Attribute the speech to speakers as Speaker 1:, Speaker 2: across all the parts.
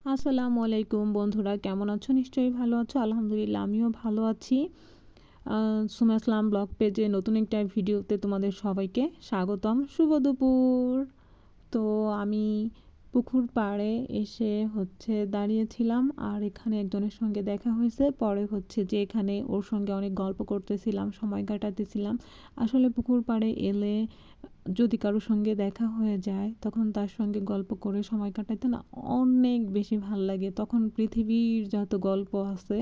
Speaker 1: আসসালামু আলাইকুম বন্ধুরা, কেমন আছো? নিশ্চয়ই ভালো আছো। আলহামদুলিল্লাহ আমিও ভালো আছি। সুমা ইসলাম ব্লগ পেজে নতুন একটা ভিডিওতে তোমাদের সবাইকে স্বাগতম। শুভ দুপুর। তো আমি পুকুর পাড়ে এসে দাঁড়িয়েছিলাম, আর এখানে একজনের সঙ্গে দেখা হয়েছে। পরে যে এখানে ওর সঙ্গে অনেক গল্প করতেছিলাম, সময় কাটাতেছিলাম। আসলে পুকুর পাড়ে এলে যদি কারোর সঙ্গে দেখা হয়ে যায় তখন তার সঙ্গে গল্প করে সময় কাটাতে না অনেক বেশি ভাল লাগে। তখন পৃথিবীর যত গল্প আছে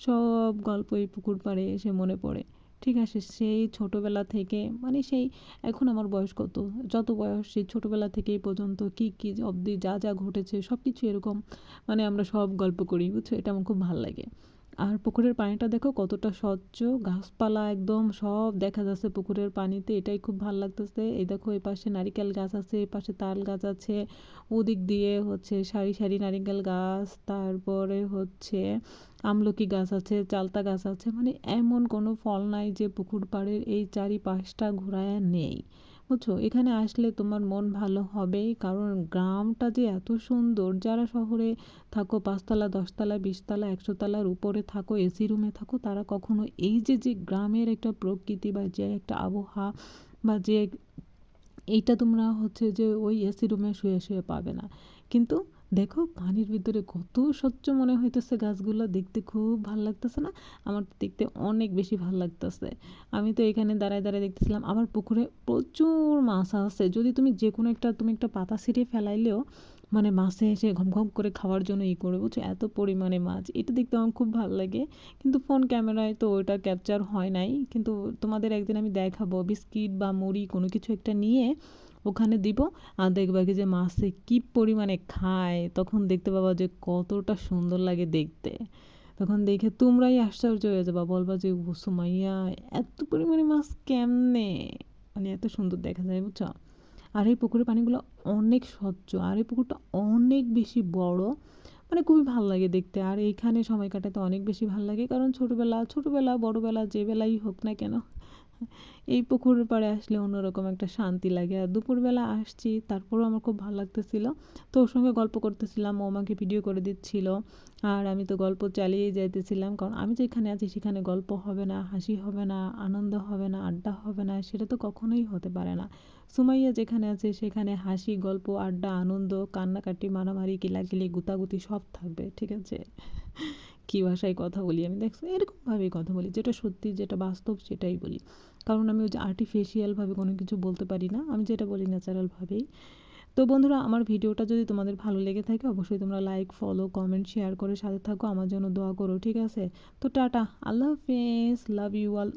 Speaker 1: সব গল্প এই পুকুর পাড়ে এসে মনে পড়ে। ঠিক আছে, সেই ছোটোবেলা থেকে মানে সেই এখন আমার বয়স কত, যত বয়স সেই ছোটোবেলা থেকে এই পর্যন্ত কী কী অবধি যা যা ঘটেছে সব কিছু এরকম মানে আমরা সব গল্প করি, বুঝছো? এটা আমার খুব ভাল লাগে। আর পুকুরের পানিটা দেখো কতটা স্বচ্ছ, গাছপালা একদম সব দেখা যাচ্ছে পুকুরের পানিতে, এটাই খুব ভালো লাগতেছে। এই দেখো এই পাশে নারিকেল গাছ আছে, এই পাশে তাল গাছ আছে, ওদিক দিয়ে সারি সারি নারিকেল গাছ, তারপরে আমলকি গাছ আছে, চালতা গাছ আছে। মানে এমন কোনো ফল নাই যে পুকুর পাড়ের এই চারিপাশটা ঘোরায় নেই, বুঝছো? এখানে আসলে তোমার মন ভালো হবেই, কারণ গ্রামটা যে এত সুন্দর। যারা শহরে থাকো ৫ তলা ১০ তলা ২০ তলা ১০০ তলার উপরে থাকো, এসি রুমে থাকো, তারা কখনো এই যে যে গ্রামের একটা প্রকৃতি বা যে একটা আবহাওয়া বা যে এইটা তোমরা যে ওই এসি রুমে শুয়ে শুয়ে পাবে না। কিন্তু দেখো পানির ভিতরে কত স্বচ্ছ মনে হইতেছে, গাছগুলো দেখতে খুব ভাল লাগতেছে না? আমার তো দেখতে অনেক বেশি ভাল লাগতেছে। আমি তো এখানে দাঁড়ায় দাঁড়ায় দেখতেছিলাম। আবার পুকুরে প্রচুর মাছ আছে, যদি তুমি যে কোনো একটা পাতা ছিঁড়ে ফেলাইলেও মানে মাছে এসে ঘম ঘম করে খাওয়ার জন্য করে, বুঝছো? এত পরিমাণে মাছ, এটা দেখতে আমার খুব ভালো লাগে। কিন্তু ফোন ক্যামেরায় তো ওটা ক্যাপচার হয় নাই। কিন্তু তোমাদের একদিন আমি দেখাবো, বিস্কিট বা মুড়ি কোনো কিছু একটা নিয়ে ওখানে দিব, আর দেখবা কি যে মাছে কি পরিমাণে খায়, তখন দেখতে পাবা যে কতটা সুন্দর লাগে দেখতে। তখন দেখে তোমরাই আশ্চর্য হয়ে যাবা, বলবা যে ও সুমাইয়া, এত পরিমাণে মাছ কেমনে, মানে এত সুন্দর দেখা যায়, বুঝছো? আর এই পুকুরের পানিগুলো অনেক স্বচ্ছ, আর এই পুকুরটা অনেক বেশি বড়, মানে খুবই ভালো লাগে দেখতে। আর এইখানে সময় কাটাতে অনেক বেশি ভালো লাগে, কারণ ছোটোবেলা বড়োবেলা যে বেলাই হোক না কেন এই পুকুরের পাড়ে আসলে অন্যরকম একটা শান্তি লাগে। আর দুপুরবেলা আসছি, তারপরেও আমার খুব ভালো লাগতেছিল। তো ওর সঙ্গে গল্প করতেছিলাম, ও আমাকে ভিডিও করে দিচ্ছিল, আর আমি তো গল্প চালিয়েই যাইতেছিলাম। কারণ আমি যেখানে আছি সেখানে গল্প হবে না, হাসি হবে না, আনন্দ হবে না, আড্ডা হবে না, সেটা তো কখনোই হতে পারে না। সুমাইয়া যেখানে আছে সেখানে হাসি, গল্প, আড্ডা, আনন্দ, কান্নাকাটি, মারামারি, কিলাকিলি, গুতাগুতি সব থাকবে। ঠিক আছে, কী ভাষায় কথা বলি আমি, দেখছো? এরকমভাবেই কথা বলি, যেটা সত্যি যেটা বাস্তব সেটাই বলি। কারণ আমি ওই যে আর্টিফিশিয়ালভাবে কোনো কিছু বলতে পারি না, আমি যেটা বলি ন্যাচারালভাবেই। তো বন্ধুরা, আমার ভিডিওটা যদি তোমাদের ভালো লেগে থাকে অবশ্যই তোমরা লাইক, ফলো, কমেন্ট, শেয়ার করে সাথে থাকো, আমার জন্য দোয়া করো। ঠিক আছে, তো টাটা, আল্লাহ হাফেজ, লাভ ইউ অল।